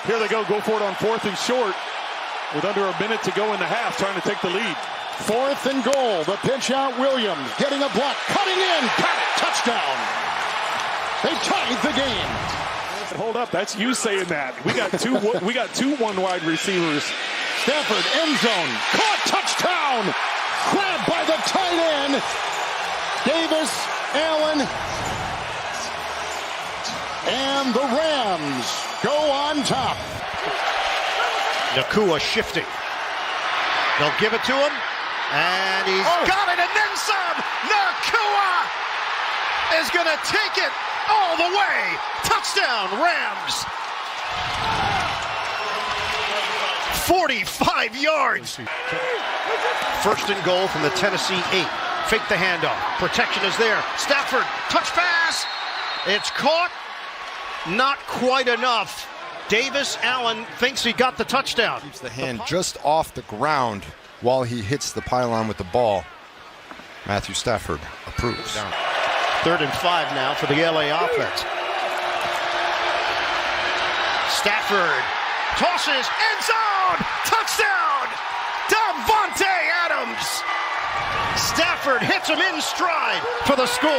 Here they go for it on 4th and short with under a minute to go in the half, trying to take the lead. 4th and goal. The pitch out. Williams getting a block, cutting in. Got it. Touchdown. They tied the game. Hold up, that's you saying that. We got two one wide receivers. Stafford, end zone, caught, touchdown. Grabbed by the tight end. Davis, Allen, and the Rams go on top. Nakua shifting. They'll give it to him, and he's got it, and then some. Nakua is going to take it all the way. Touchdown, Rams. 45 yards. 1st and goal from the Tennessee 8. Fake the handoff. Protection is there. Stafford, touch pass. It's caught. Not quite enough. Davis Allen thinks he got the touchdown. Keeps the hand just off the ground while he hits the pylon with the ball. Matthew Stafford approves. 3rd and 5 now for the LA offense. Stafford tosses, end zone, touchdown, Davante Adams. Stafford hits him in stride for the score.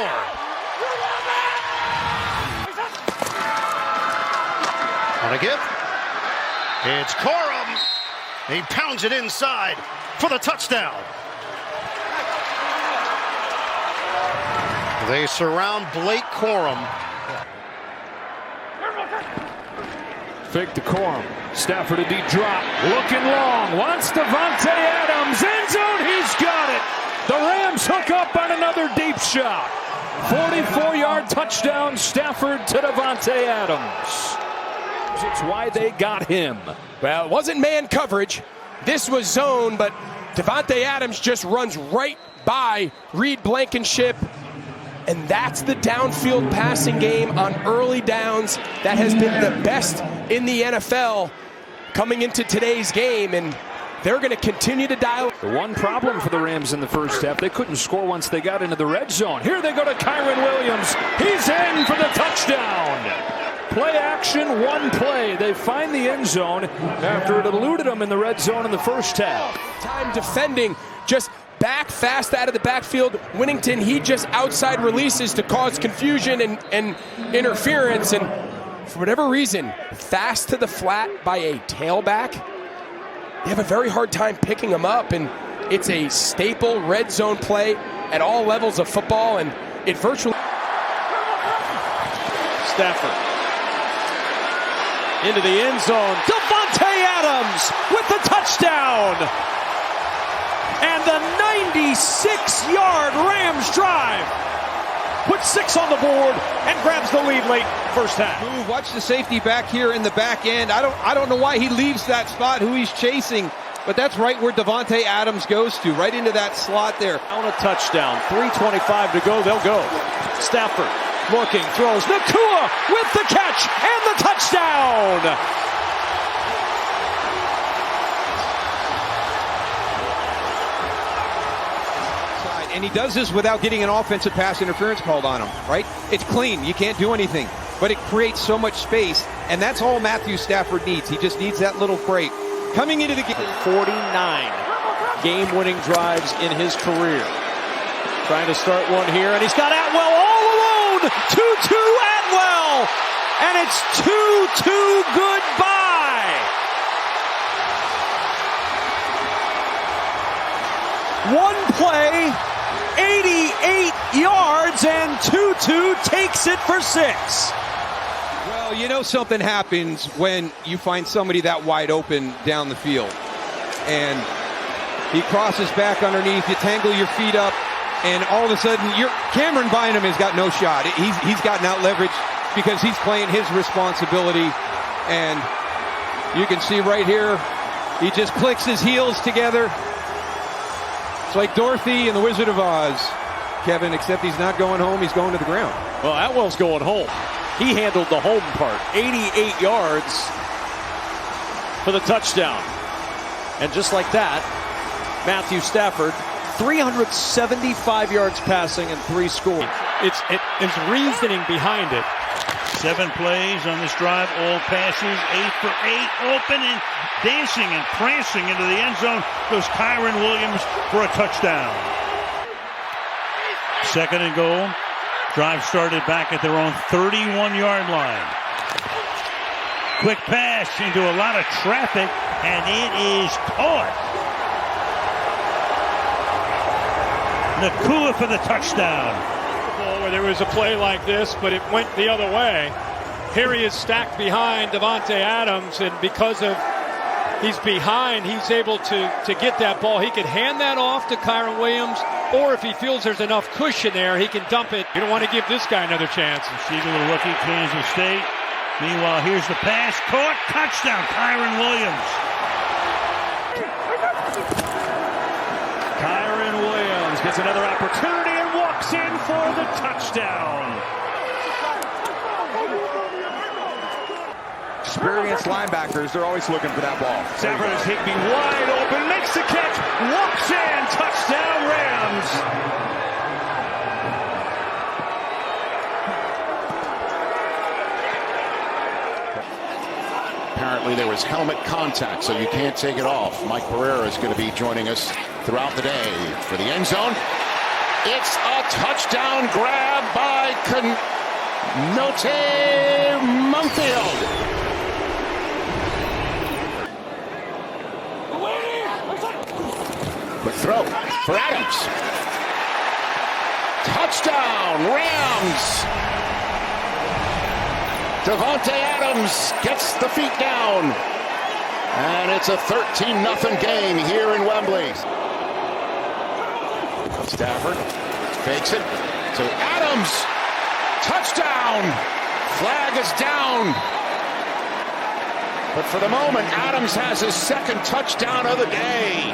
On a give, it's Corum. He pounds it inside for the touchdown. They surround Blake Corum. Fake to Corum. Stafford a deep drop. Looking long. Wants Davante Adams. End zone. He's got it. The Rams hook up on another deep shot. 44-yard touchdown. Stafford to Davante Adams. It's why they got him. Well, it wasn't man coverage. This was zone, but Davante Adams just runs right by Reed Blankenship. And that's the downfield passing game on early downs that has been the best in the NFL coming into today's game, and they're going to continue to dial. The one problem for the Rams in the first half, they couldn't score once they got into the red zone. Here they go to Kyron Williams. He's in for the touchdown. Play action, one play. They find the end zone after it eluded them in the red zone in the first half. Time defending, just back fast out of the backfield. Winnington, he just outside releases to cause confusion and interference, and for whatever reason, fast to the flat by a tailback. They have a very hard time picking him up, and it's a staple red zone play at all levels of football, and it virtually... Stafford into the end zone. Davante Adams with the touchdown. And the 96-yard Rams drive puts 6 on the board and grabs the lead late first half. Watch the safety back here in the back end. I don't know why he leaves that spot, who he's chasing, but that's right where Davante Adams goes to, right into that slot there. On a touchdown, 3:25 to go, they'll go. Stafford looking, throws, Nakua with the catch and the touchdown. And he does this without getting an offensive pass interference called on him, right? It's clean. You can't do anything. But it creates so much space, and that's all Matthew Stafford needs. He just needs that little break. Coming into the game. 49 game-winning drives in his career. Trying to start one here, and he's got Atwell all alone. 2-2 Atwell. And it's 2-2 goodbye. One play, 88 yards, and Tutu takes it for 6. Well, you know something happens when you find somebody that wide open down the field. And he crosses back underneath, you tangle your feet up, and all of a sudden, Cameron Bynum has got no shot. He's gotten out leverage because he's playing his responsibility. And you can see right here, he just clicks his heels together. It's like Dorothy and the Wizard of Oz, Kevin, except he's not going home, he's going to the ground. Well, Atwell's going home. He handled the home part. 88 yards for the touchdown. And just like that, Matthew Stafford, 375 yards passing and 3 scores. It's reasoning behind it. 7 plays on this drive, all passes, 8 for 8, open and dancing and prancing into the end zone goes Kyron Williams for a touchdown. 2nd and goal. Drive started back at their own 31-yard line. Quick pass into a lot of traffic, and it is caught. Nakua for the touchdown. Where there was a play like this, but it went the other way. Here he is stacked behind Davante Adams, and because of he's behind, he's able to get that ball. He could hand that off to Kyron Williams, or if he feels there's enough cushion there, he can dump it. You don't want to give this guy another chance. Siegel, the rookie, Kansas State. Meanwhile, here's the pass. Caught. Touchdown, Kyron Williams. Kyron Williams gets another opportunity and walks in for the touchdown. Experienced linebackers, they're always looking for that ball. Stafford is Higbee wide open, makes the catch, walks in, touchdown Rams. Apparently there was helmet contact, so you can't take it off. Mike Pereira is going to be joining us throughout the day for the end zone. It's a touchdown grab by Note Mumfield. Quick throw for Adams. Touchdown, Rams. Davante Adams gets the feet down. And it's a 13-0 game here in Wembley. Stafford fakes it to Adams. Touchdown. Flag is down. But for the moment, Adams has his 2nd touchdown of the day.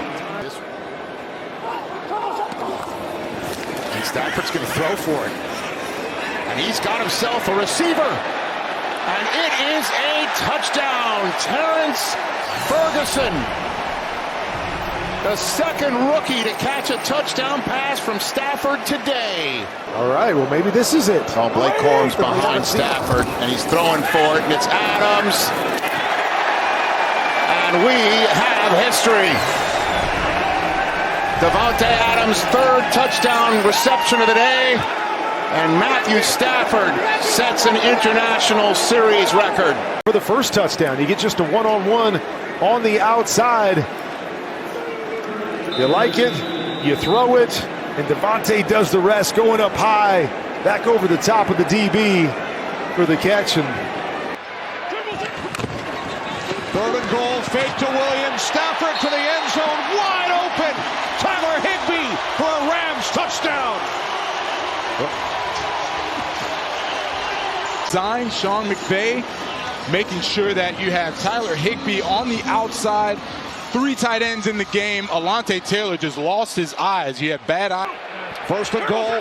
And Stafford's going to throw for it. And he's got himself a receiver. And it is a touchdown. Terrence Ferguson, the 2nd rookie to catch a touchdown pass from Stafford today. All right, well, maybe this is it. Oh, Blake Corum's behind Stafford, and he's throwing for it, and it's Adams. And we have history. Davante Adams' 3rd touchdown reception of the day. And Matthew Stafford sets an international series record. For the first touchdown, you get just a one-on-one on the outside. You like it, you throw it, and Davante does the rest, going up high, back over the top of the DB for the catch. And 3rd and goal, fake to Williams. Stafford to the end zone, wide open. Tyler Higbee for a Rams touchdown. Sean McVay making sure that you have Tyler Higbee on the outside. 3 tight ends in the game. Alontae Taylor just lost his eyes. He had bad eyes. 1st and goal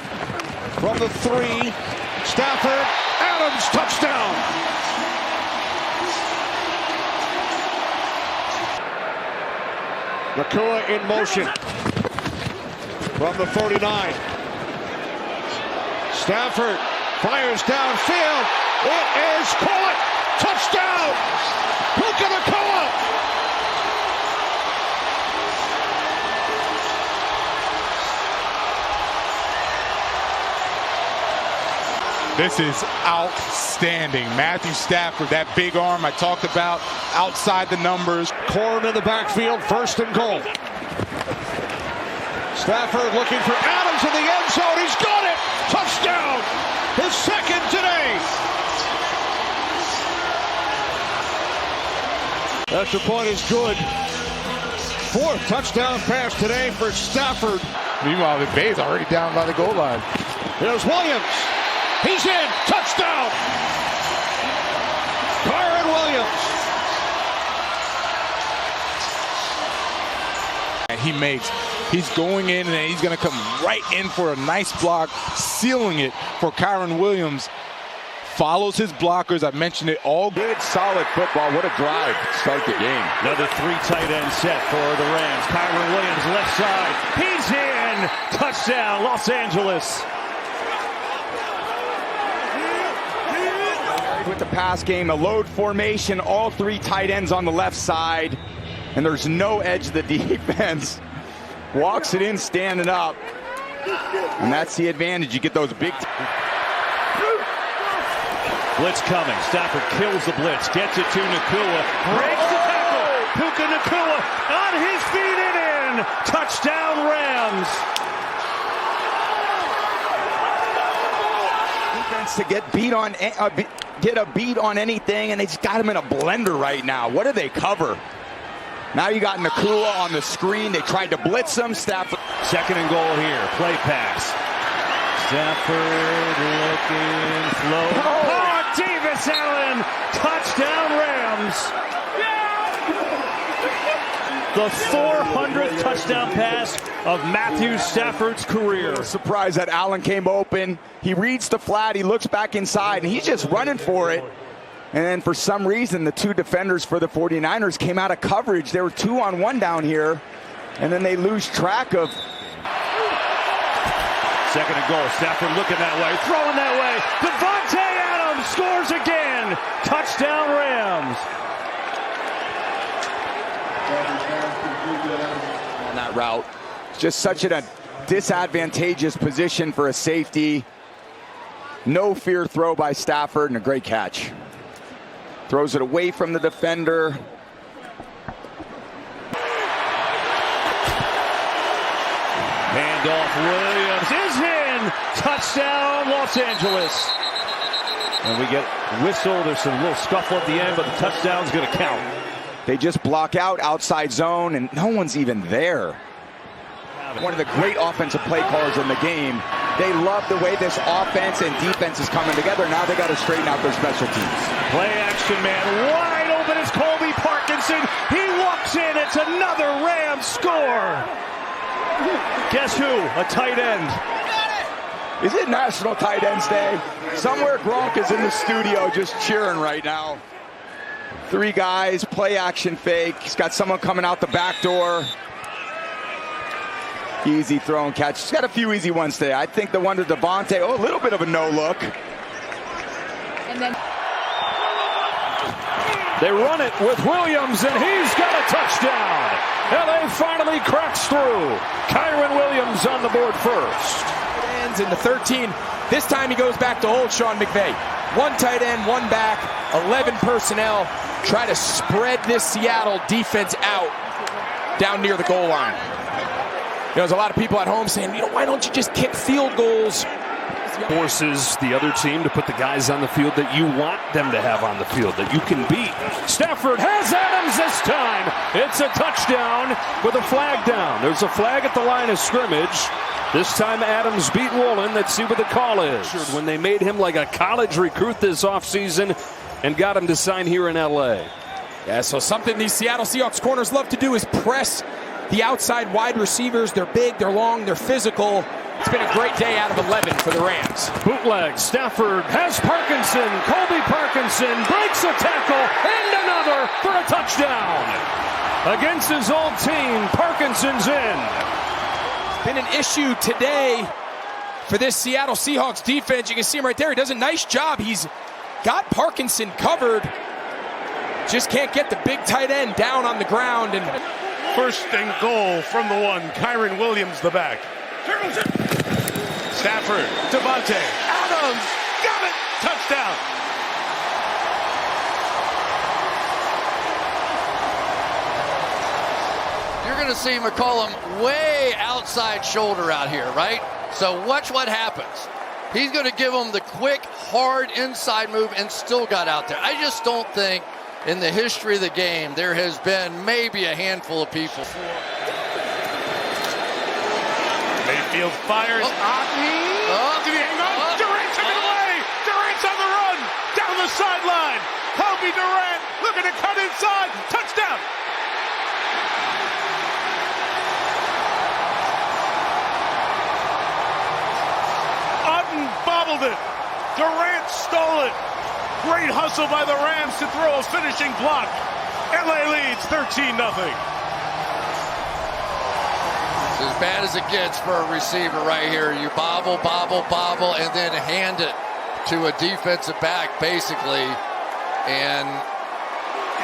from the 3. Stafford, Adams, touchdown. Nakua in motion from the 49. Stafford fires downfield. It is caught. Touchdown. Puka Nakua. This is outstanding. Matthew Stafford, that big arm I talked about, outside the numbers. Corum in the backfield, 1st and goal. Stafford looking for Adams in the end zone. He's got it. Touchdown. His 2nd today. Extra point is good. 4th touchdown pass today for Stafford. Meanwhile, the Bay's already down by the goal line. Here's Williams. He's in. Touchdown. Kyron Williams. And he's going in and he's going to come right in for a nice block, sealing it for Kyron Williams. Follows his blockers. I mentioned it all. Good, solid football. What a drive to start the game. Another 3 tight end set for the Rams. Kyron Williams left side. He's in. Touchdown, Los Angeles. with the pass game, a load formation, all three tight ends on the left side, and there's no edge of the defense. Walks it in standing up, and that's the advantage. You get those big. Blitz coming. Stafford kills the blitz, gets it to Nakua, breaks the tackle. Puka Nakua on his feet and in. Touchdown Rams. Defense to get beat on, get a beat on anything, and they just got him in a blender right now. What do they cover? Now you got Nakua on the screen. They tried to blitz him. Stafford. 2nd and goal here. Play pass. Stafford looking, flow. Oh, Davis Allen. Touchdown Rams. The 400th touchdown pass of Matthew Stafford's career. Surprised that Allen came open. He reads the flat. He looks back inside, and he's just running for it. And then for some reason, the two defenders for the 49ers came out of coverage. There were 2-on-1 down here, and then they lose track of. 2nd and goal. Stafford looking that way, throwing that way. Davante Adams scores again. Touchdown Rams. On that route, just such a disadvantageous position for a safety. No fear throw by Stafford, and a great catch. Throws it away from the defender. Handoff, Williams is in. Touchdown, Los Angeles. And we get whistle. There's some little scuffle at the end, but the touchdown's going to count. They just block out outside zone, and no one's even there. One of the great offensive play callers in the game. They love the way this offense and defense is coming together. Now they got to straighten out their special teams. Play action, man. Wide open is Colby Parkinson. He walks in. It's another Rams score. Guess who? A tight end. Is it National Tight Ends Day? Somewhere Gronk is in the studio just cheering right now. 3 guys, play action fake. He's got someone coming out the back door. Easy throw and catch. He's got a few easy ones today. I think the one to Davante, a little bit of a no look. And then they run it with Williams, and he's got a touchdown. LA finally cracks through. Kyron Williams on the board first. Ends in the 13. This time he goes back to old Sean McVay. 1 tight end, 1 back, 11 personnel. Try to spread this Seattle defense out down near the goal line. There's a lot of people at home saying, why don't you just kick field goals? Forces the other team to put the guys on the field that you want them to have on the field, that you can beat. Stafford has Adams this time. It's a touchdown with a flag down. There's a flag at the line of scrimmage. This time Adams beat Woolen. Let's see what the call is. When they made him like a college recruit this offseason and got him to sign here in LA. Yeah, so something these Seattle Seahawks corners love to do is press the outside wide receivers. They're big, they're long, they're physical. It's been a great day out of 11 for the Rams. Bootleg. Stafford has Parkinson. Colby Parkinson breaks a tackle and another for a touchdown. Against his old team, Parkinson's in. It's been an issue today for this Seattle Seahawks defense. You can see him right there. He does a nice job. He's got Parkinson covered. Just can't get the big tight end down on the ground. And 1st and goal from the 1. Kyron Williams, the back. Stafford, Davante, Adams, got it, touchdown. You're going to see McCollum way outside shoulder out here, right? So watch what happens. He's going to give him the quick, hard inside move and still got out there. I just don't think in the history of the game there has been maybe a handful of people. Mayfield fires. Durant took it away. Durant's on the run. Down the sideline. Kobe Durant looking to cut inside. Touchdown. Otten bobbled it. Durant stole it. Great hustle by the Rams to throw a finishing block. LA leads 13-0. As bad as it gets for a receiver right here. You bobble, bobble, bobble, and then hand it to a defensive back, basically. And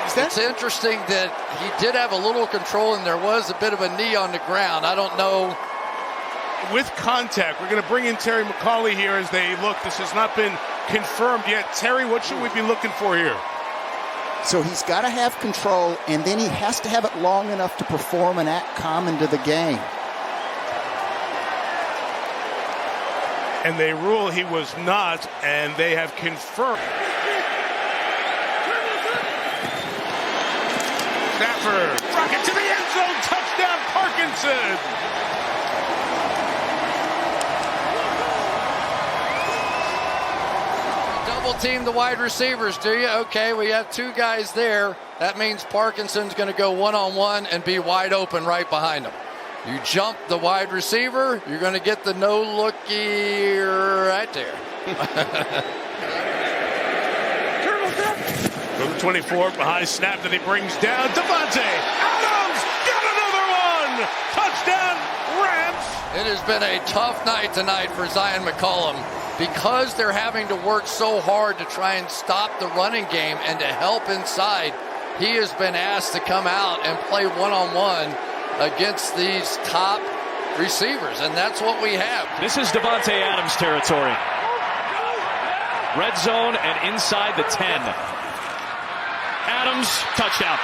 it's interesting that he did have a little control, and there was a bit of a knee on the ground. I don't know. With contact, we're going to bring in Terry McCauley here as they look. This has not been confirmed yet. Terry, what should we be looking for here? So he's got to have control, and then he has to have it long enough to perform and act calm into the game. And they rule he was not, and they have confirmed. Stafford, rocket to the end zone, touchdown Parkinson. Double team the wide receivers, do you? Okay, we have two guys there. That means Parkinson's going to go one-on-one and be wide open right behind him. You jump the wide receiver, you're going to get the no-looky right there. From the 24, high snap that he brings down. Davante Adams got another one. Touchdown, Rams. It has been a tough night tonight for Zion McCollum because they're having to work so hard to try and stop the running game and to help inside. He has been asked to come out and play one-on-one against these top receivers, and that's what we have. This is Davante Adams territory. Red zone and inside the 10. Adams, touchdown.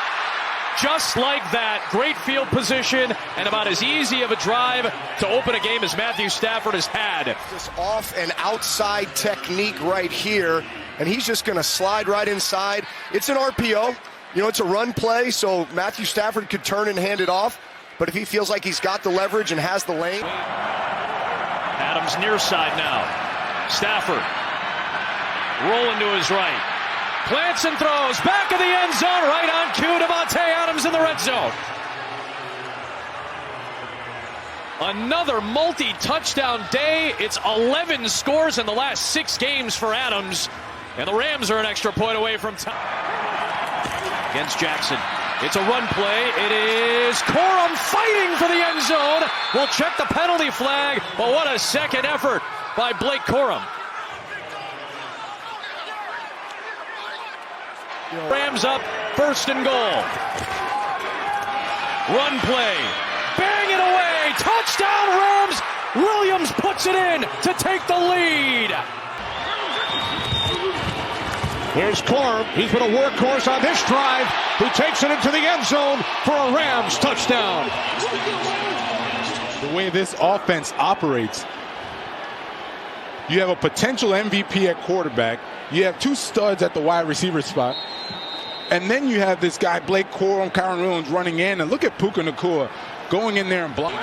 Just like that, great field position and about as easy of a drive to open a game as Matthew Stafford has had. This off and outside technique right here, and he's just going to slide right inside. It's an RPO. You know, it's a run play, so Matthew Stafford could turn and hand it off. But if he feels like he's got the leverage and has the lane. Adams near side now. Stafford rolling to his right. Plants and throws back of the end zone, right on cue. Davante Adams in the red zone. Another multi-touchdown day. It's 11 scores in the last 6 games for Adams. And the Rams are an extra point away from time. Against Jackson. It's a run play. It is Corum fighting for the end zone. We'll check the penalty flag, but what a second effort by Blake Corum. Rams up, 1st and goal. Run play. Bang it away. Touchdown Rams. Williams puts it in to take the lead. Here's Corum. He's been a workhorse on this drive. He takes it into the end zone for a Rams touchdown. The way this offense operates, you have a potential MVP at quarterback. You have 2 studs at the wide receiver spot. And then you have this guy, Blake Corum, Kyron Williams running in. And look at Puka Nacua going in there and blocking.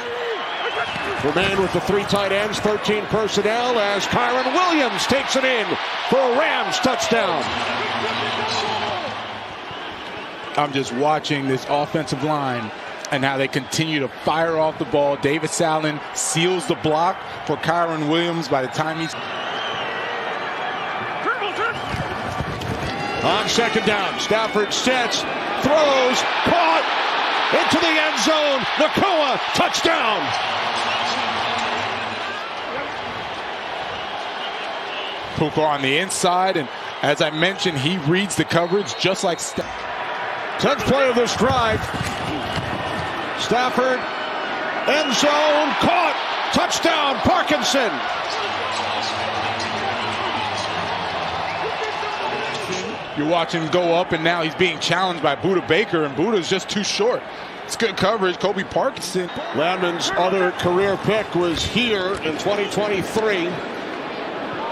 Remain with the 3 tight ends, 13 personnel as Kyron Williams takes it in for a Rams touchdown. I'm just watching this offensive line and how they continue to fire off the ball. Davis Allen seals the block for Kyron Williams by the time he's... On 2nd down, Stafford sets, throws, caught, into the end zone. Nacua, touchdown. Puka on the inside, and as I mentioned, he reads the coverage just like 10th play of this drive. Stafford, end zone, caught, touchdown, Parkinson. You're watching him go up, and now he's being challenged by Budda Baker, and Budda's just too short. It's good coverage. Kobe Parkinson. Landman's other career pick was here in 2023.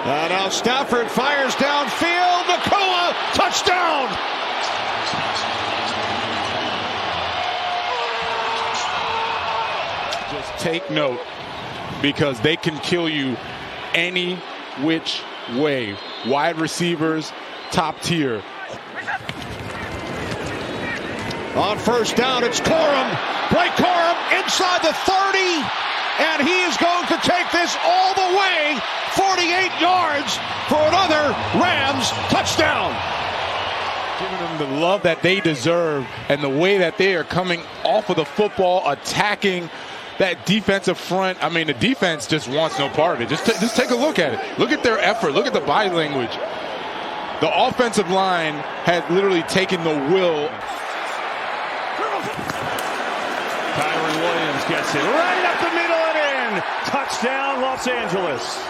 And now Stafford fires downfield. Nacua, touchdown! Just take note, because they can kill you any which way. Wide receivers, top tier. On 1st down, it's Corum. Blake Corum inside the 30, and he is going to take this all the way 48 yards for another Rams touchdown. Giving them the love that they deserve and the way that they are coming off of the football, attacking that defensive front, I mean, the defense just wants no part of it. Just take a look at it. Look at their effort. Look at the body language. The offensive line had literally taken the will. Kyron Williams gets it right up the middle and in. Touchdown, Los Angeles.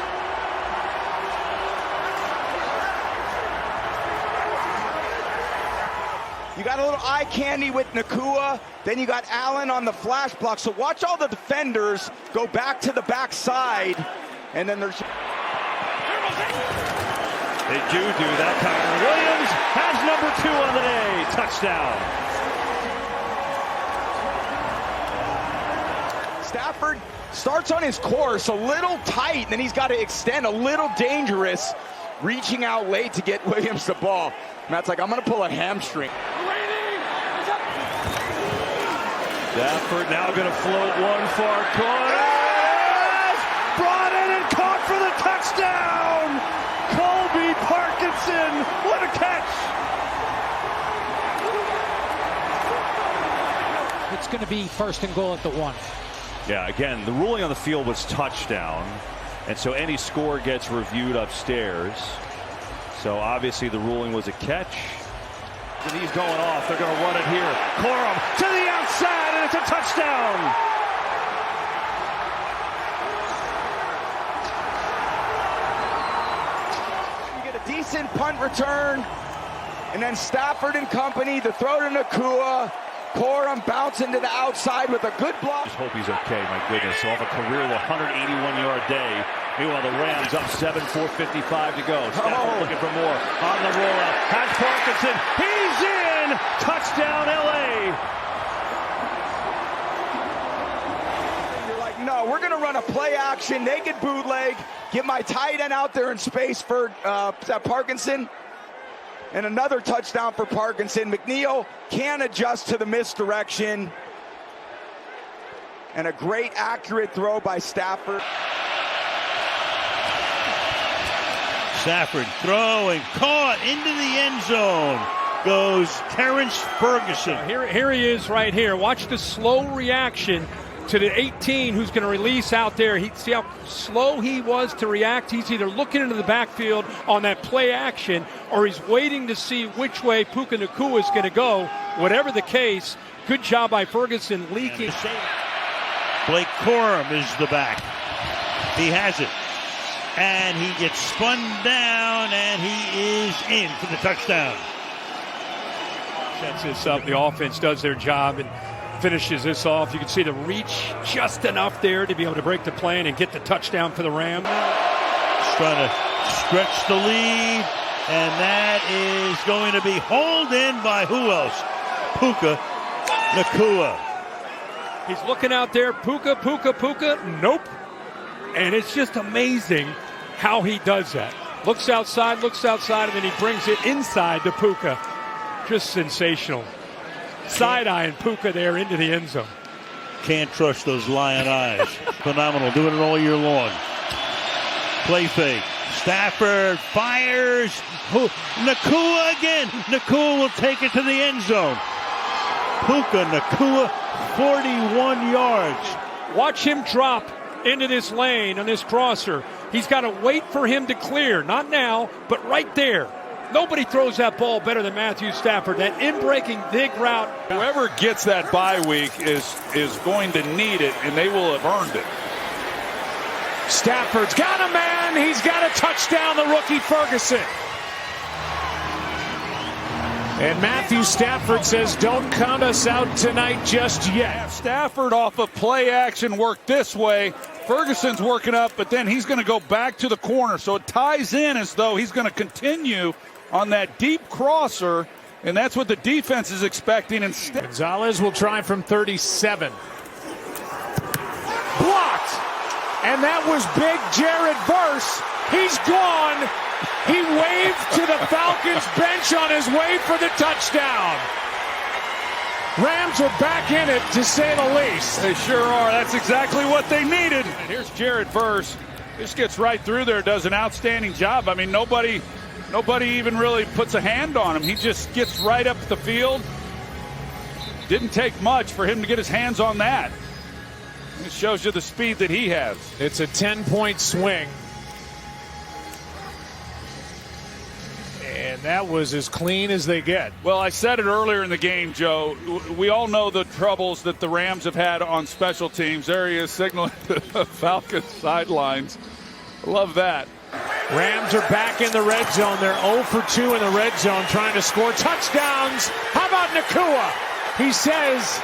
You got a little eye candy with Nakua. Then you got Allen on the flash block. So watch all the defenders go back to the backside. And then there's... They do that. Kyron Williams has number 2 on the day. Touchdown. Stafford starts on his course a little tight, then he's got to extend a little dangerous, reaching out late to get Williams the ball. Matt's like, I'm going to pull a hamstring. Stafford now going to float one far corner. Brought in and caught for the touchdown. Colby Parkinson, what a catch. It's going to be 1st and goal at the 1. Yeah, again, the ruling on the field was touchdown, and so any score gets reviewed upstairs. So obviously the ruling was a catch. And he's going off. They're going to run it here. Corum to the outside, and it's a touchdown. You get a decent punt return, and then Stafford and company, the throw to Nakua. Corum bouncing to the outside with a good block. Just hope he's okay, my goodness. Off a career 181-yard day. Meanwhile, the Rams up 7, 4:55 to go. Stafford looking for more. On the rollout. Has Parkinson. He's in. Touchdown, L.A. You're like, no, we're going to run a play action, naked bootleg, get my tight end out there in space for Parkinson. And another touchdown for Parkinson. McNeil can adjust to the misdirection. And a great accurate throw by Stafford. Stafford throwing, caught into the end zone. Goes Terrence Ferguson. Here he is right here. Watch the slow reaction to the 18 who's going to release out there. See how slow he was to react. He's either looking into the backfield on that play action or he's waiting to see which way Puka Nacua is going to go. Whatever the case, good job by Ferguson leaking. Blake Corum is the back. He has it. And he gets spun down and he is in for the touchdown. Sets this up. The offense does their job and finishes this off. You can see the reach just enough there to be able to break the play and get the touchdown for the Rams. Just trying to stretch the lead, and that is going to be hauled in by who else? Puka Nacua. He's looking out there. Puka. Nope. And it's just amazing how he does that. Looks outside, and then he brings it inside to Puka. Just sensational. Side-eyeing Puka there into the end zone. Can't trust those lion eyes. Phenomenal. Doing it all year long. Play fake. Stafford fires. Nacua again. Nacua will take it to the end zone. Puka Nacua, 41 yards. Watch him drop into this lane on this crosser. He's got to wait for him to clear. Not now, but right there. Nobody throws that ball better than Matthew Stafford. That in-breaking dig route. Whoever gets that bye week is going to need it, and they will have earned it. Stafford's got a man. He's got a touchdown, the rookie Ferguson. And Matthew Stafford says, don't count us out tonight just yet. Stafford off of play action worked this way. Ferguson's working up, but then he's going to go back to the corner. So it ties in as though he's going to continue on that deep crosser, and that's what the defense is expecting. Gonzalez will try from 37. Blocked! And that was big Jared Verse. He's gone. He waved to the Falcons bench on his way for the touchdown. Rams are back in it, to say the least. They sure are. That's exactly what they needed. And here's Jared Verse. Just gets right through there, does an outstanding job. I mean, nobody even really puts a hand on him. He just gets right up the field. Didn't take much for him to get his hands on that. It shows you the speed that he has. It's a 10-point swing. And that was as clean as they get. Well, I said it earlier in the game, Joe. We all know the troubles that the Rams have had on special teams. There he is signaling the Falcons sidelines. Love that. Rams are back in the red zone. They're 0 for 2 in the red zone trying to score touchdowns. How about Nakua? He says,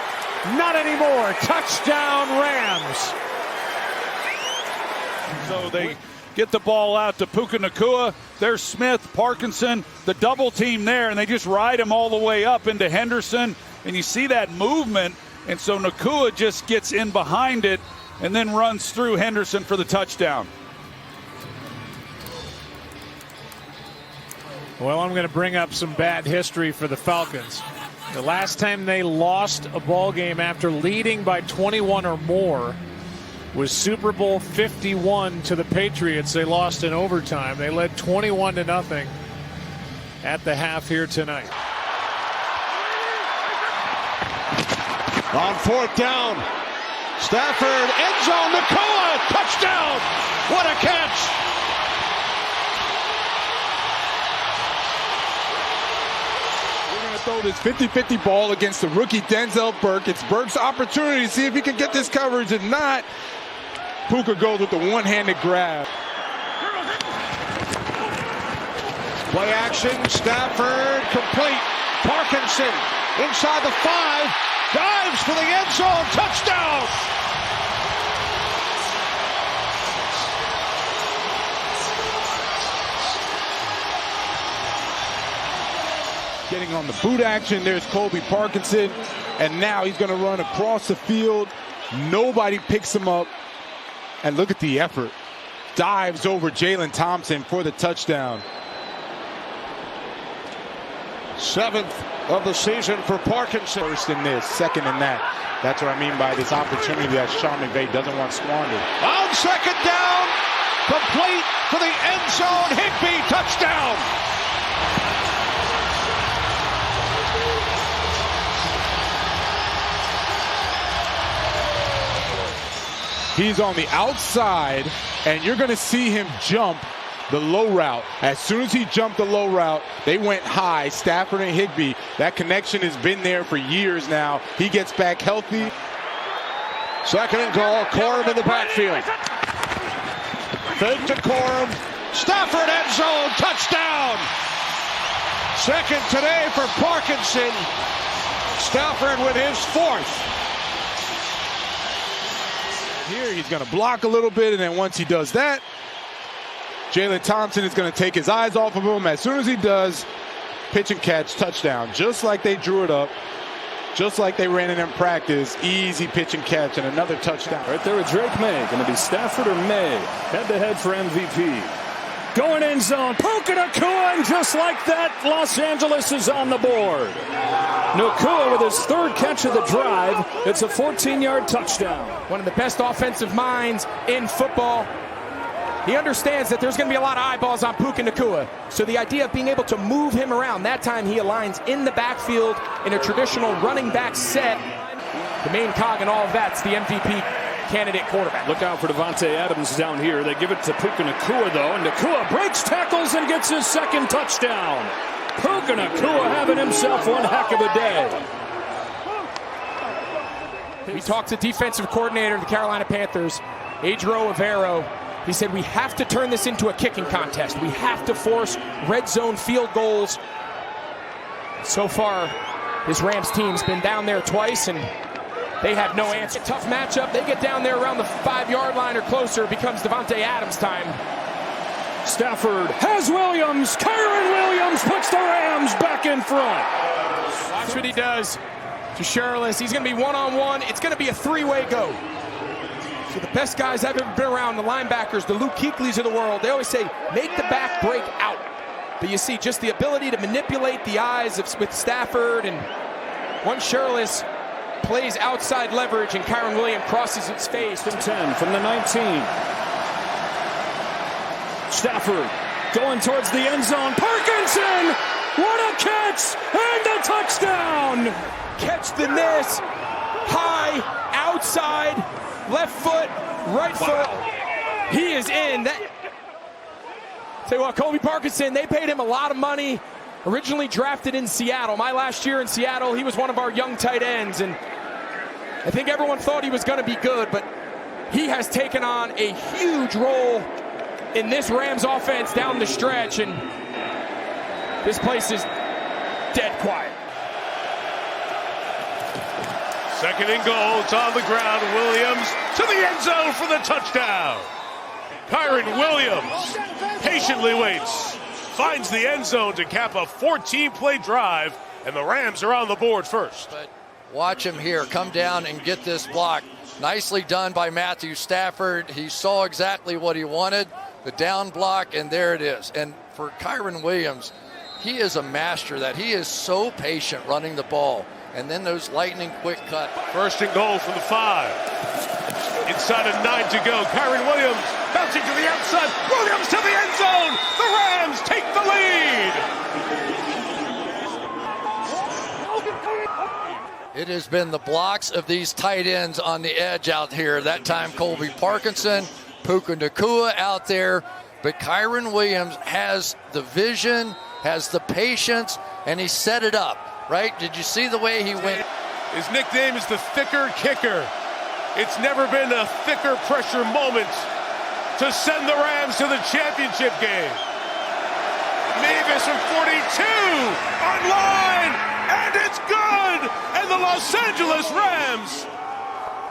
not anymore. Touchdown Rams. So they get the ball out to Puka Nakua. There's Smith, Parkinson, the double team there, and they just ride him all the way up into Henderson. And you see that movement, and so Nakua just gets in behind it and then runs through Henderson for the touchdown. Well, I'm going to bring up some bad history for the Falcons. The last time they lost a ball game after leading by 21 or more was Super Bowl 51 to the Patriots. They lost in overtime. They led 21-0 at the half here tonight. On 4th down, Stafford, end zone, Nakua, touchdown! What a catch! Throw this 50-50 ball against the rookie Denzel Burke. It's Burke's opportunity to see if he can get this coverage. If not, Puka goes with the one-handed grab. Play action, Stafford, complete. Parkinson inside the 5, dives for the end zone, touchdown! Getting on the boot action, there's Colby Parkinson, and now he's going to run across the field. Nobody picks him up, and look at the effort. Dives over Jalen Thompson for the touchdown. 7th of the season for Parkinson. First in this, second in that. That's what I mean by this opportunity that Sean McVay doesn't want squandered. On 2nd down, complete for the end zone, Higbee, touchdown! He's on the outside, and you're going to see him jump the low route. As soon as he jumped the low route, they went high. Stafford and Higbee, that connection has been there for years now. He gets back healthy. 2nd and goal, Corum in the backfield. Fake to Corum, Stafford end zone, touchdown! 2nd today for Parkinson. Stafford with his 4th. Here he's going to block a little bit, and then once he does that, Jalen Thompson is going to take his eyes off of him. As soon as he does, pitch and catch, touchdown. Just like they drew it up, just like they ran it in practice. Easy pitch and catch, and another touchdown. Right there with Drake May. Going to be Stafford or May. Head-to-head for MVP. Going end zone. Puka Nakua, and just like that, Los Angeles is on the board. Nakua with his 3rd catch of the drive. It's a 14-yard touchdown. One of the best offensive minds in football. He understands that there's going to be a lot of eyeballs on Puka Nakua. So the idea of being able to move him around, that time he aligns in the backfield in a traditional running back set. The main cog in all of that's the MVP candidate quarterback. Look out for Davante Adams down here. They give it to Puka Nakua, though, and Nakua breaks tackles and gets his 2nd touchdown. Puka Nakua having himself one heck of a day. We talked to defensive coordinator of the Carolina Panthers, Adro Avero. He said, we have to turn this into a kicking contest. We have to force red zone field goals. So far, his Rams team's been down there twice, and they have no answer. Tough matchup. They get down there around the 5-yard line or closer. It becomes Davante Adams time. Stafford has Williams. Kyron Williams puts the Rams back in front. Watch what he does to Shirless. He's going to be one-on-one. It's going to be a 3-way go. So the best guys I've ever been around, the linebackers, the Luke Kuechly's of the world, they always say, make the back break out. But you see just the ability to manipulate the eyes with Stafford, and once Shirless plays outside leverage and Kyron Williams crosses its face. From 10, from the 19. Stafford going towards the end zone. Parkinson! What a catch! And a touchdown! Catch the miss. High, outside. left foot, right foot. He is in. Tell you what, Colby Parkinson, they paid him a lot of money. Originally drafted in Seattle. My last year in Seattle, he was one of our young tight ends, and I think everyone thought he was going to be good, but he has taken on a huge role in this Rams offense down the stretch, and this place is dead quiet. Second and goal. It's on the ground. Williams to the end zone for the touchdown. Kyron Williams patiently waits. Finds the end zone to cap a 14-play drive, and the Rams are on the board first. But watch him here come down and get this block. Nicely done by Matthew Stafford. He saw exactly what he wanted, the down block, and there it is. And for Kyron Williams, he is a master that he is so patient running the ball. And then those lightning quick cut. First and goal from the 5. Inside of 9 to go. Kyron Williams bouncing to the outside. Williams to the end zone. The Rams take the lead. It has been the blocks of these tight ends on the edge out here. That time Colby Parkinson, Puka Nacua out there. But Kyron Williams has the vision, has the patience, and he set it up. Right? Did you see the way he went? His nickname is the thicker kicker. It's never been a thicker pressure moment to send the Rams to the championship game. Mavis from 42 online, and it's good. And the Los Angeles Rams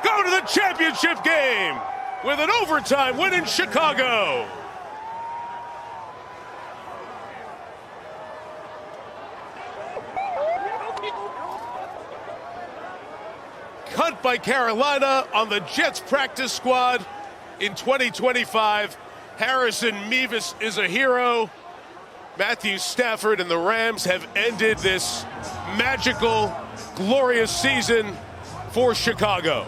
go to the championship game with an overtime win in Chicago. Cut by Carolina on the Jets practice squad in 2025. Harrison Mevis is a hero. Matthew Stafford and the Rams have ended this magical, glorious season for Chicago.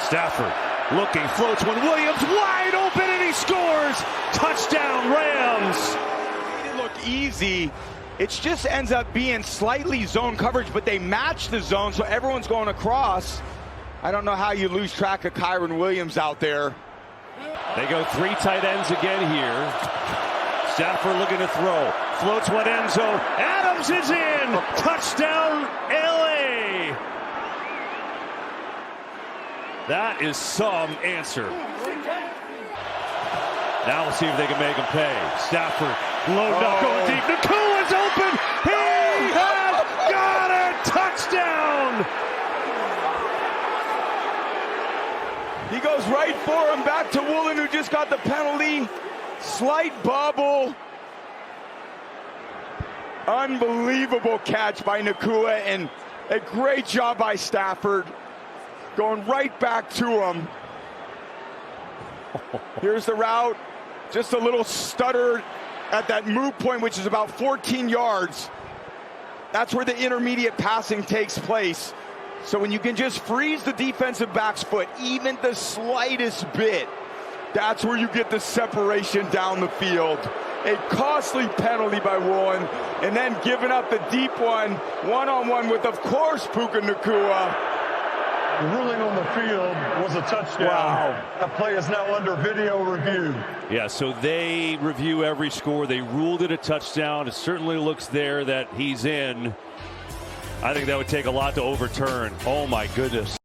Stafford looking, floats when Williams wide open, and he scores. Touchdown, Rams. It looked easy. It just ends up being slightly zone coverage, but they match the zone, so everyone's going across. I don't know how you lose track of Kyron Williams out there. They go 3 tight ends again here. Stafford looking to throw. Floats one end zone. Adams is in. Touchdown, LA. That is some answer. Now we'll see if they can make him pay. Stafford, low enough, going deep. Nakua's open. He has got a touchdown. He goes right for him, back to Woolen, who just got the penalty. Slight bubble. Unbelievable catch by Nacua, and a great job by Stafford. Going right back to him. Here's the route. Just a little stutter at that move point, which is about 14 yards. That's where the intermediate passing takes place. So when you can just freeze the defensive back's foot, even the slightest bit, that's where you get the separation down the field. A costly penalty by Woolen, and then giving up the deep one-on-one with, of course, Puka Nacua. The ruling on the field was a touchdown. Wow. That play is now under video review. Yeah, so they review every score. They ruled it a touchdown. It certainly looks there that he's in. I think that would take a lot to overturn. Oh, my goodness.